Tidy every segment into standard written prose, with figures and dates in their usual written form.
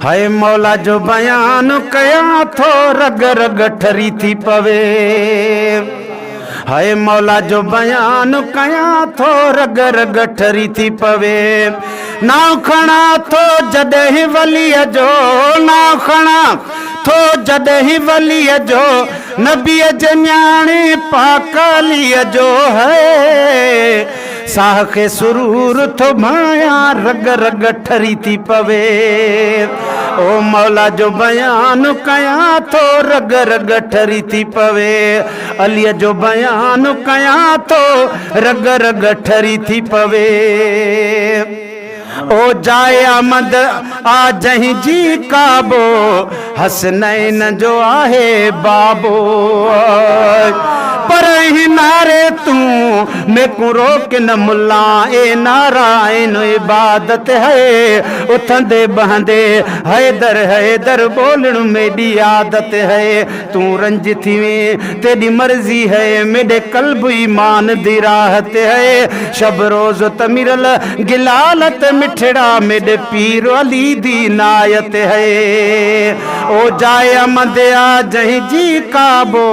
हाय मौला जो बयान कया थो रग रग ठरी थी पवे। हाय मौला जो बयान कया थो रग रग ठरी थी पवे। नाव खणा थो जॾहिं वलीअ जो, नाव खणा थो जॾहिं वलीअ जो, नबीअ जे न्याणे पाक अलीअ जो है। साह खे सुरूर थो भाया रग रग ठरी थी पवे। ओ मौला जो बयान कया थो रग रग ठरी थी पवे। अलीअ जो बयान कया थो रग रग ठरी थी पवे। ओ जाए आमद आ जहीं जी काबो, हसनैन जो आहे बाबो। पर नारे तू मेको रोक न मुल्ला, ए नारायण इबादत है। उथंदे बहंदे हैदर हैदर बोलण मेरी आदत है। तू रंज थी वे तेरी मर्जी है, मेरे कल्ब ईमान दी राहत है। शब रोज तमिरल गिलालत मिठड़ा, मेरे पीर अली दी नायत है। ओ जाए अमद आ जहीं जी काबो,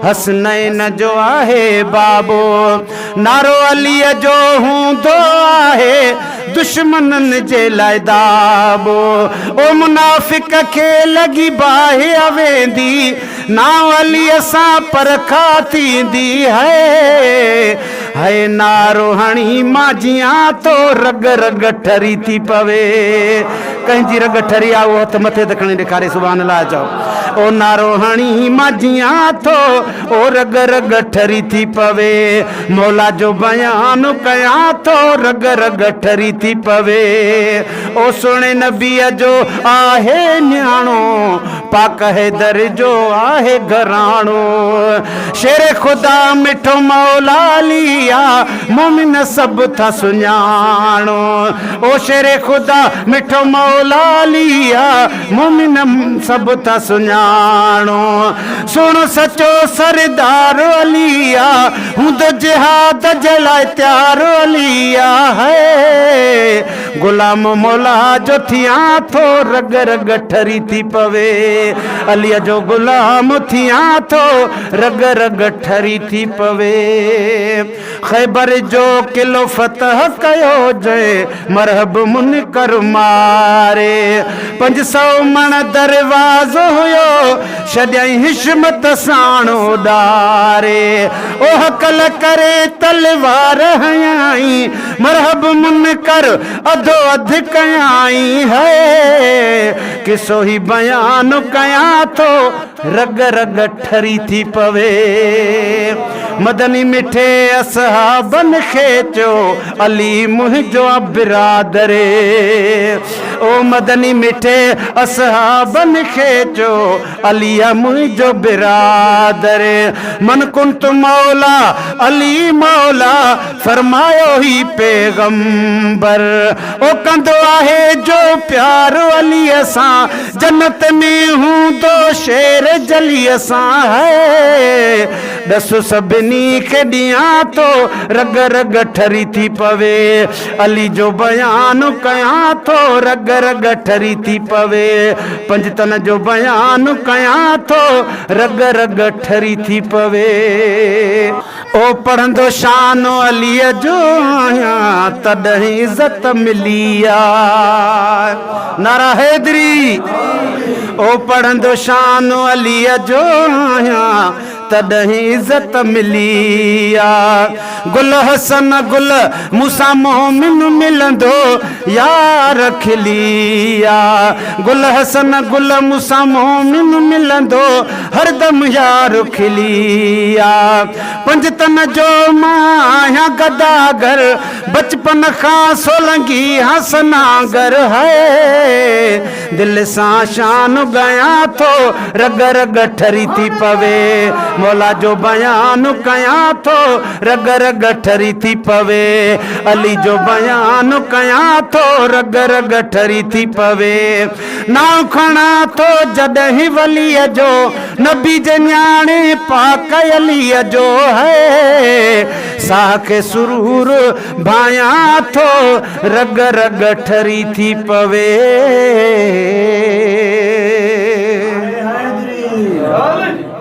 हसनैन जो आहे बाबो। नारो अलीअ जो हूंदो आहे, दुश्मनन जे लाइ दाबो। ओ मुनाफ़िक खे लगी बाहि वेंदी, नाव अलीअ सां परखा थींदी है। है नारो हणी मां जियां तो रग रग ठरी थी पवे। कंहिंजी रग ठरी आहे उहो हथ मथे त खणी ॾेखारे सुभाणे अल्लाह चओ। ओ नारो हणी मां जियां थो, ओ रग रग ठरी थी पवे। मौला जो बयान कया थो रग रग ठरी थी पवे। ओ सुहिणे नबीअ जो आहे न्याणो, पाक हैदर जो आहे घराणो। शेर खुदा मिठो मौला लिया, मोमिन सभु था सुञाणो। ओ शेर खुदा मिठो मौला लिया, मोमिन सभु था सुञाणो। सुण सचो सरदार अलिया, हूंदो जिहाद जे लाइ तयार अलिया है। गुलाम मौला जो थियां थो रग रग ठरी थी पवे। अलीअ जो गुलाम थियां थो रग रग ठरी थी पवे। ख़ैबर जो किलो फतह कयो जय, मरहब मुनकर मारे। 500 मण दरवाज़ो हुयो, छॾियईं हिशमत साण उॾारे। ओ हकल करे तलवार हयाई, मरहब मुनकर अधो अध कयाई है। किसो ही बयान कया थो रग रग ठरी थी पवे। मदनी मिठे असहाबन खे चो, अली मुंहिंजो बिरादरे। ओ मदनी मिठे असहाबन खे चो, अलीअ मुंहिंजो बिरादरे। मन कुंत मौला अली मौला, फरमायो ही पैगंबर। ओ कंदो आहे जो प्यार अलीअ सां, जन्नत में हूंदो शेर जलीअ सां है। दस सभिनी खे ॾियां थो रग रग ठरी थी पवे। अली जो बयान कया थो रग रग ठरी थी पवे। पंजतन जो बयान कया थो रग रग ठरी थी पवे। ओ पढ़ंदो शान अलीअ जो आहियां, तॾहिं इज़त मिली आ। नारा हैदरी। ओ पढ़ंदो शान अलीअ जो आहियां, तॾहिं इज़त मिली आ। गुल हसन गुल मूंसां मोमिन मिलंदो, यार खिली आ। गुल हसन गुल मूंसां मोमिन मिलंदो, हरदम यार खिली आ। पंजतन जो मां आहियां गदागर, बचपन खां सोलंगी हसनागर है। दिल सां शान गया थो रग रग ठरी थी पवे। मौला जो बयान कया थो रग रग ठरी थी पवे। अली जो बयान कया थो रग रग ठरी थी पवे। नाव खणा थो जॾहिं वलीअ जो, नबी जे न्याणे पाक अलीअ जो है। साह खे सुरूर भाया थो रग रग ठरी थी पवे।